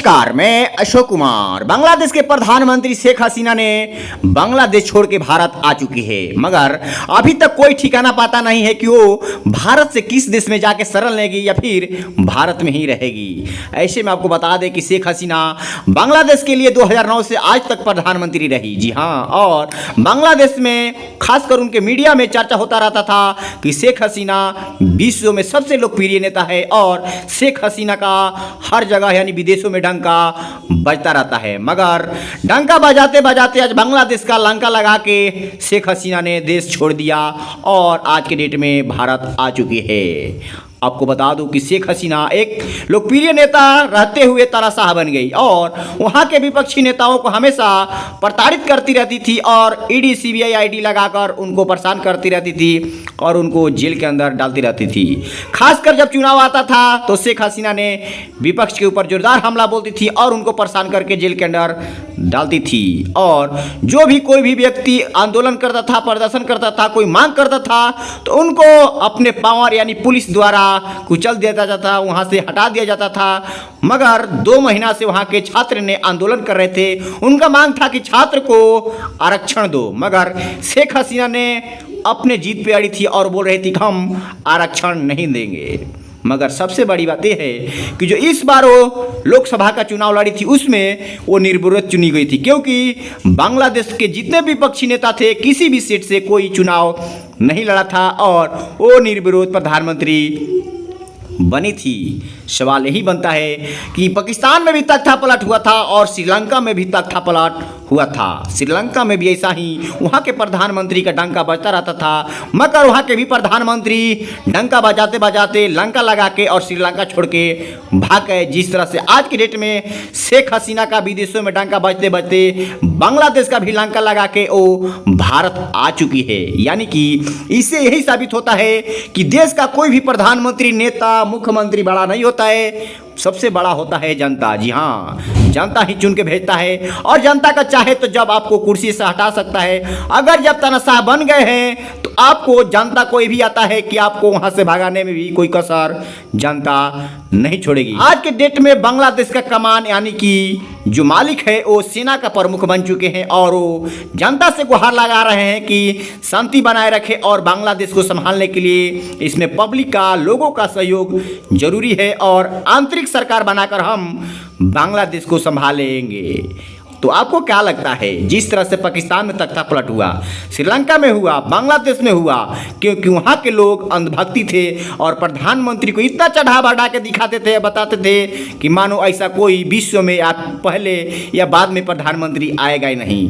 नमस्कार, मैं अशोक कुमार। बांग्लादेश के प्रधानमंत्री शेख हसीना ने बांग्लादेश छोड़ के भारत आ चुकी है, मगर अभी तक कोई ठिकाना पाता नहीं है कि वो भारत से किस देश में जाके शरण लेगी या फिर भारत में ही रहेगी। ऐसे में आपको बता दें कि शेख हसीना बांग्लादेश के लिए 2009 से आज तक प्रधानमंत्री रही। जी हाँ, और बांग्लादेश में खासकर उनके मीडिया में चर्चा होता रहता था कि शेख हसीना विश्व में सबसे लोकप्रिय नेता है और शेख हसीना का हर जगह यानी विदेशों में डंका बजता रहता है। मगर डंका बजाते बजाते आज बांग्लादेश का लंका लगा के शेख हसीना ने देश छोड़ दिया और आज के डेट में भारत आ चुकी है। आपको बता दूं कि शेख हसीना एक लोकप्रिय नेता रहते हुए तानाशाह बन गई और वहां के विपक्षी नेताओं को हमेशा प्रताड़ित करती रहती थी और ईडी सीबीआई आईडी लगाकर उनको परेशान करती रहती थी और उनको जेल के अंदर डालती रहती थी। खासकर जब चुनाव आता था तो शेख हसीना ने विपक्ष के ऊपर जोरदार हमला बोलती थी और उनको परेशान करके जेल के अंदर डालती थी। और जो भी कोई भी व्यक्ति आंदोलन करता था, प्रदर्शन करता था, कोई मांग करता था तो उनको अपने पावर यानी पुलिस द्वारा कुचल दिया जाता था, वहां से हटा दिया जाता था। मगर 2 महीना से वहां के छात्र ने आंदोलन कर रहे थे, उनका मांग था कि छात्र को आरक्षण दो, मगर शेख हसीना ने अपने जीत पे अड़ी थी और बोल रही थी कि हम आरक्षण नहीं देंगे। मगर सबसे बड़ी बात यह है कि जो इस बार वो लोकसभा का चुनाव लड़ी थी उसमें वो निर्विरोध चुनी गई थी, क्योंकि बांग्लादेश के जितने भी विपक्षी नेता थे किसी भी सीट से कोई चुनाव नहीं लड़ा था और वो निर्विरोध प्रधानमंत्री बनी थी। सवाल यही बनता है कि पाकिस्तान में भी तख्ता पलट हुआ था और श्रीलंका में भी तख्ता पलट हुआ था। श्रीलंका में भी ऐसा ही वहाँ के प्रधानमंत्री का डंका बजता रहता था, मगर वहाँ के भी प्रधानमंत्री डंका बजाते बजाते लंका लगा के और श्रीलंका छोड़ के भाग गए। जिस तरह से आज की डेट में शेख हसीना का विदेशों में डंका बजते बजते बांग्लादेश का भी लंका लगा के वो भारत आ चुकी है। यानी कि इससे यही साबित होता है कि देश का कोई भी प्रधानमंत्री, नेता, मुख्यमंत्री बड़ा नहीं होता है, सबसे बड़ा होता है जनता। जी हाँ, जनता ही चुन के भेजता है और जनता का चाहे तो जब आपको कुर्सी से हटा सकता है। अगर जब तानाशाह बन गए हैं तो आपको जनता कोई भी आता है कि आपको वहां से भगाने में भी कोई कसर जनता नहीं छोड़ेगी। आज के डेट में बांग्लादेश का कमान यानी कि जो मालिक है वो सेना का प्रमुख बन चुके हैं और वो जनता से गुहार लगा रहे हैं कि शांति बनाए रखे और बांग्लादेश को संभालने के लिए इसमें पब्लिक का, लोगों का सहयोग जरूरी है और आंतरिक सरकार बनाकर हम बांग्लादेश को संभालेंगे। तो आपको क्या लगता है, जिस तरह से पाकिस्तान में तख्ता पलट हुआ, श्रीलंका में हुआ, बांग्लादेश में हुआ, क्योंकि वहाँ के लोग अंधभक्ति थे और प्रधानमंत्री को इतना चढ़ा बढ़ा के दिखाते थे, बताते थे कि मानो ऐसा कोई विश्व में या पहले या बाद में प्रधानमंत्री आएगा ही नहीं।